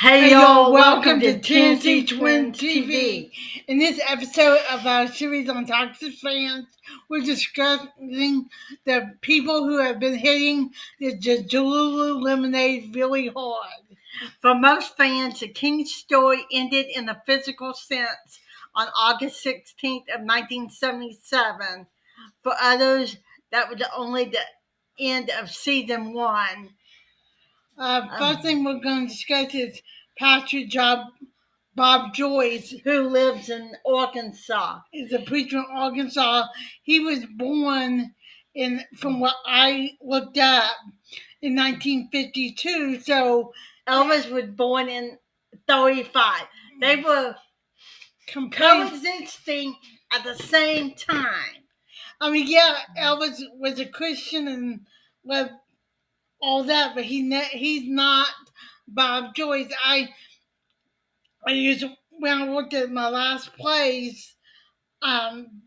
Hey y'all, welcome to TNT Twins TV. In this episode of our series on toxic fans, we're discussing the people who have been hitting the Delulu lemonade really hard. For most fans, the King's story ended in a physical sense on August 16th of 1977. For others, that was only the end of season 1. First thing we're going to discuss is Pastor Bob Joyce, who lives in Arkansas. Is a preacher in Arkansas. He was born from what I looked up, in 1952. So Elvis was born in 35. They were coexisting at the same time. I mean, yeah, Elvis was a Christian and loved all that, but he's not Bob Joyce. I used, when I worked at my last place,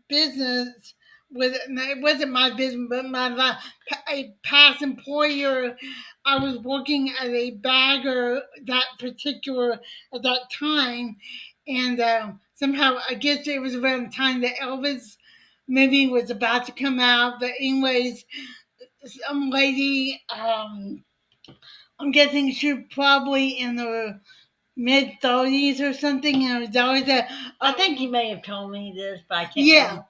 business it wasn't my business, but a past employer. I was working as a bagger at that time, and somehow I guess it was around the time that Elvis movie was about to come out. But anyways, some lady, I'm guessing she was probably in the mid-30s or something, and it was always I think you may have told me this, but I can't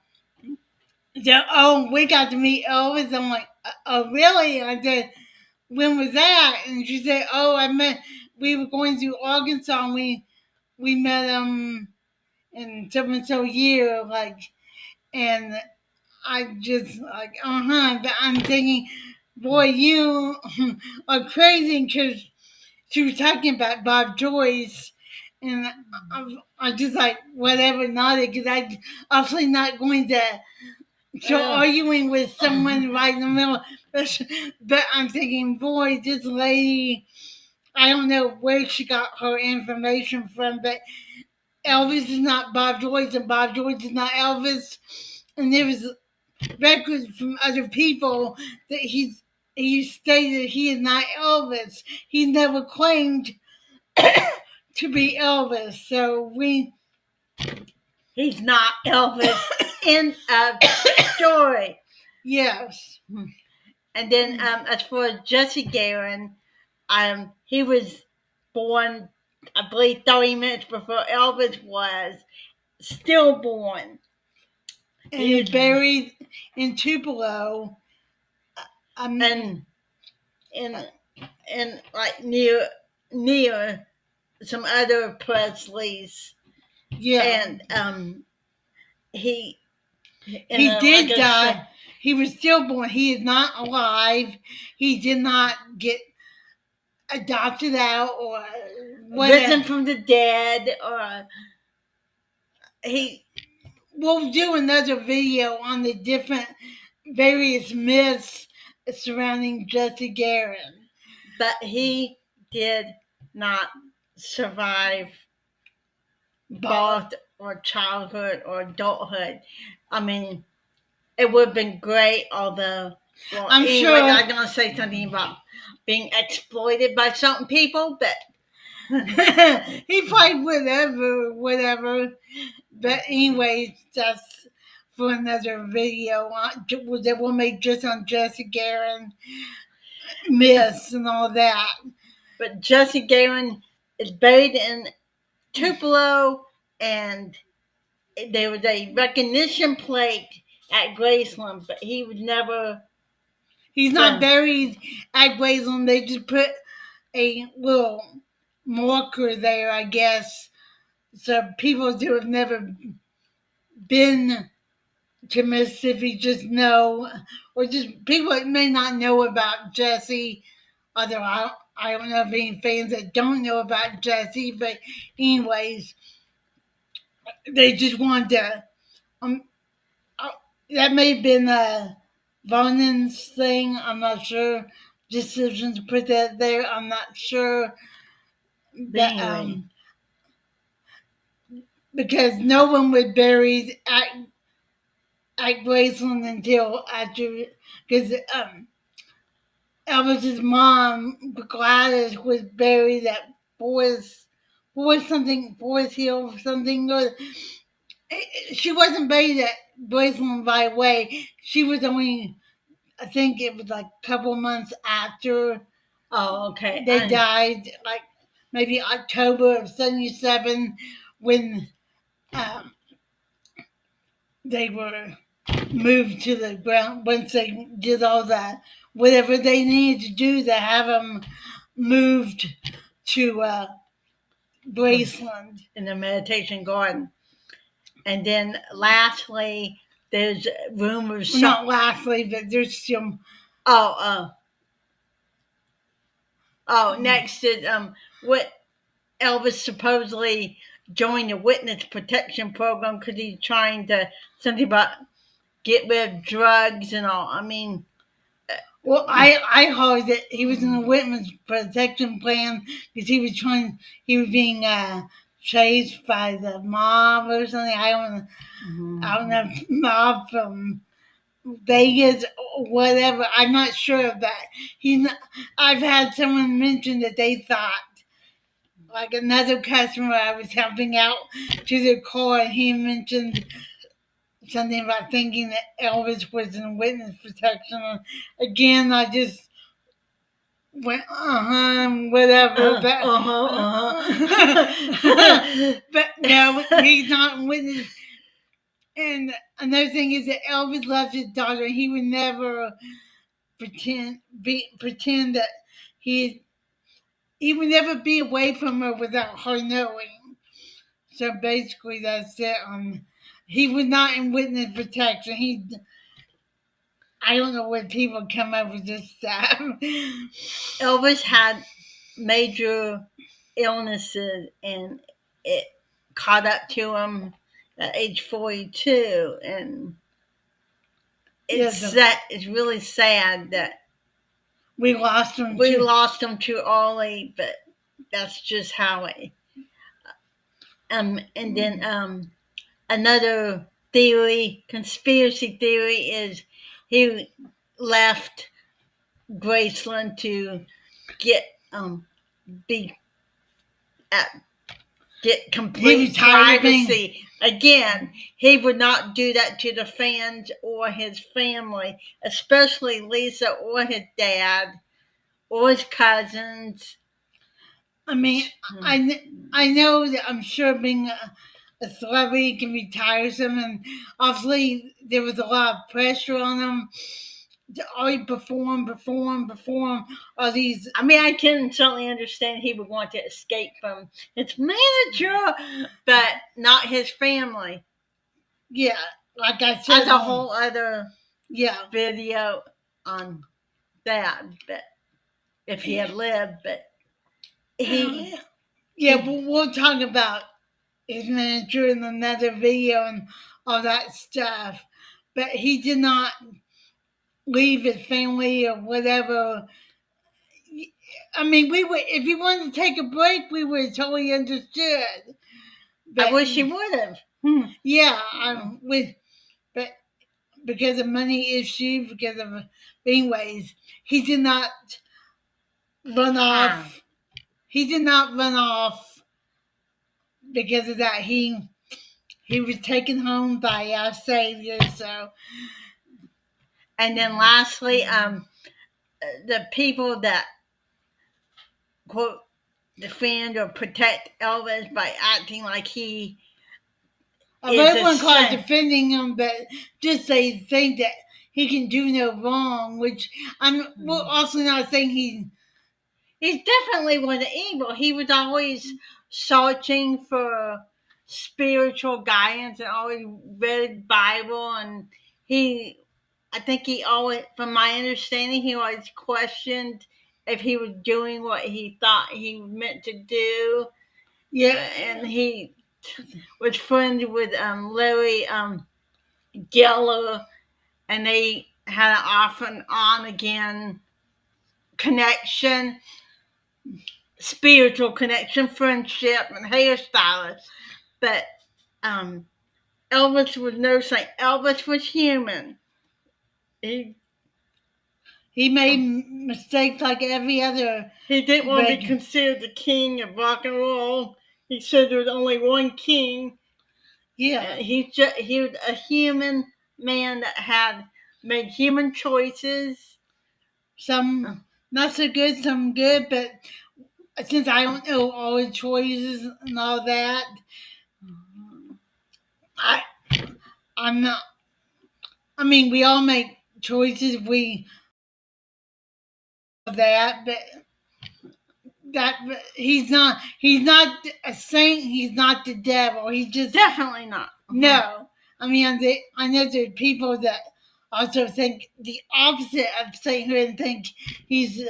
remember. So, we got to meet Elvis. I'm like, oh, really? I said, when was that? And she said, we were going to Arkansas, and we met him in so-and-so year, and I just, I'm thinking, boy, you are crazy, because she was talking about Bob Joyce, and I just whatever, nodded, because I'm obviously not going to arguing with someone right in the middle. But I'm thinking, boy, this lady, I don't know where she got her information from, but Elvis is not Bob Joyce, and Bob Joyce is not Elvis. And there was records from other people that he stated he is not Elvis. He never claimed to be Elvis. So he's not Elvis. End of story. Yes. And then as for Jesse Garon, he was born, I believe, 30 minutes before Elvis was stillborn. And he was buried in Tupelo. And like near some other Presleys. Yeah. And he did die. He was stillborn. He is not alive. He did not get adopted out or risen from the dead, or We'll do another video on the different various myths surrounding Jesse Garon. But he did not survive birth or childhood or adulthood. I mean, it would have been great, although I'm sure I'm going to say something about being exploited by certain people, but he played whatever. But anyways, that's for another video that we'll make just on Jesse Garon myths and all that. But Jesse Garon is buried in Tupelo, and there was a recognition plate at Graceland, but he was never. He's not buried at Graceland. They just put a little marker there, I guess, so people who have never been to Mississippi just know, or just people that may not know about Jesse. Although I don't know of any fans that don't know about Jesse, but anyways, they just wanted to. That may have been Vernon's thing. I'm not sure. Decision to put that there. I'm not sure. But, because no one was buried at Graceland until after, because Elvis's mom, Gladys, was buried at Forest Hill something. She wasn't buried at Graceland right away. She was only, I think it was like a couple months after Oh, okay. they died, like maybe October of '77, when um, they were moved to the ground. Once they did all that, whatever they needed to do to have them moved to Graceland. In the meditation garden. And then lastly, there's rumors. Well, not lastly, but there's some. Next is what Elvis supposedly joined the witness protection program because he's trying to something about get rid of drugs and all. I mean, well, I heard that he was in the witness protection plan because he was being chased by the mob or something. I don't know, mob from Vegas or whatever. I'm not sure of that. I've had someone mention that they thought, like another customer I was helping out to their car, and he mentioned something about thinking that Elvis was in witness protection. And again, I just went, whatever. But no, he's not in witness. And another thing is that Elvis loves his daughter. He would never pretend that he would never be away from her without her knowing. So basically, that's it. He was not in witness protection. I don't know where people come up with this stuff. Elvis had major illnesses, and it caught up to him at age 42, and it's really sad that we lost him. Lost him too early, but that's just how it. And then another conspiracy theory is he left Graceland to get complete privacy. Again, he would not do that to the fans or his family, especially Lisa or his dad or his cousins. I mean, I know that I'm sure being a celebrity can be tiresome, and obviously there was a lot of pressure on him to always perform all these. I mean, I can certainly understand he would want to escape from his manager, but not his family. Yeah, like I said, that's a whole other video on that. But if he had lived, but he but we'll talk about his manager in another video and all that stuff. But he did not leave his family or whatever. I mean, if he wanted to take a break, we would totally understood. But I wish he would have. Yeah, but because of money issues, anyways, he did not run off. He did not run off because of that. He was taken home by our Savior. So, and then lastly, the people that quote defend or protect Elvis by acting like he. Everyone calls defending him, but just they think that he can do no wrong. Which I'm also not saying he's definitely wasn't evil. He was always searching for spiritual guidance and always read Bible, and I think he always, from my understanding, he always questioned if he was doing what he thought he meant to do. Yeah, and he was friends with Larry Geller, and they had an off and on again connection, spiritual connection, friendship, and hairstylist. But Elvis was no saint. Elvis was human. He he made mistakes like every other. He didn't want to be But- considered the king of rock and roll. He said there was only one king. Yeah, He was a human man that had made human choices. some not so good, some good, but since I don't know all the choices and all that, I'm not. I mean, we all make choices. We that, but that he's not. He's not a saint. He's not the devil. He's just Definitely not. no. I mean, I know there are people that also think the opposite of sainthood and think he's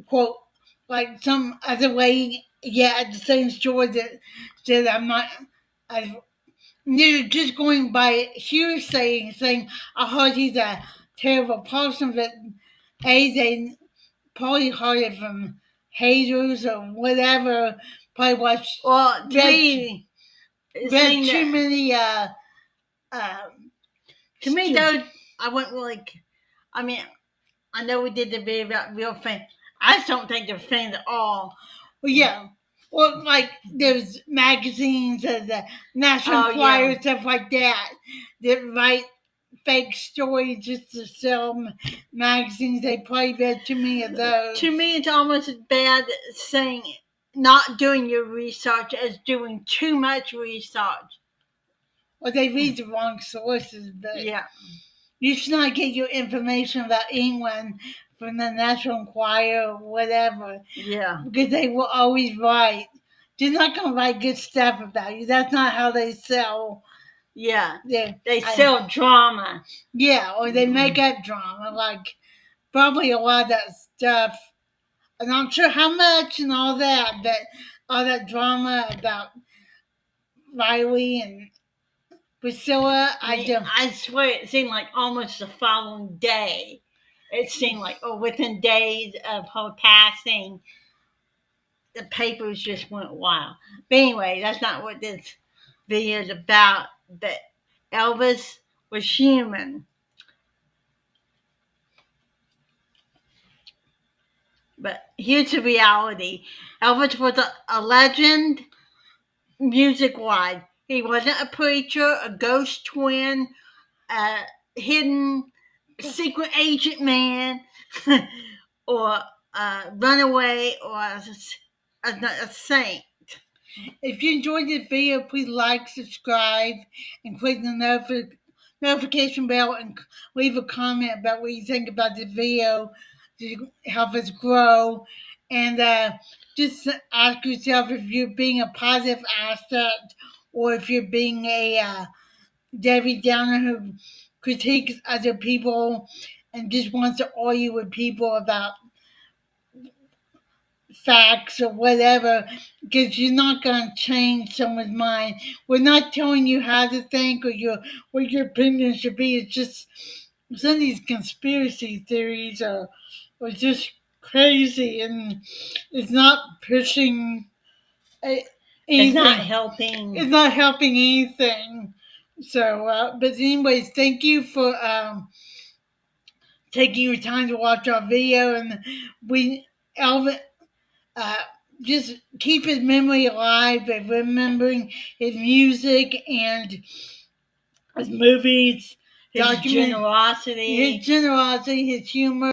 quote like some other way. Yeah, at the same store that said I'm not. They're just going by hearsay, saying, "I heard he's a terrible person," but they probably heard it from haters or whatever. Probably watched Well, to read, me, read too many. To me, though, I wouldn't really. I mean, I know we did the video about real fans. I just don't think they're fans at all. Well, yeah. Well, like there's magazines and the National Enquirer, stuff like that write fake stories just to sell magazines. They probably read too many of those. To me, it's almost as bad saying not doing your research as doing too much research. Well, they read the wrong sources, but yeah, you should not get your information about anyone from the National Enquirer or whatever. Yeah, because they will always write. They're not going to write good stuff about you. That's not how they sell. Yeah, they sell drama. Yeah, or they make up drama. Like probably a lot of that stuff. I'm not sure how much and all that, but all that drama about Riley and Priscilla, I swear it seemed like almost the following day. It seemed like, within days of her passing, the papers just went wild. But anyway, that's not what this video is about. That Elvis was human. But here's the reality. Elvis was a legend music-wise. He wasn't a preacher, a ghost twin, a hidden secret agent man, or a runaway, or a saint. If you enjoyed this video, please like, subscribe, and click the notification bell and leave a comment about what you think about the video to help us grow. And just ask yourself if you're being a positive asset or if you're being a Debbie Downer who critiques other people and just wants to argue with people about facts or whatever, because you're not going to change someone's mind. We're not telling you how to think or what your opinion should be. It's just some of these conspiracy theories are just crazy, and it's not pushing anything. It's not helping. It's not helping anything. So, but anyways, thank you for taking your time to watch our video, and Elvis. Just keep his memory alive by remembering his music and his movies, his generosity, his humor.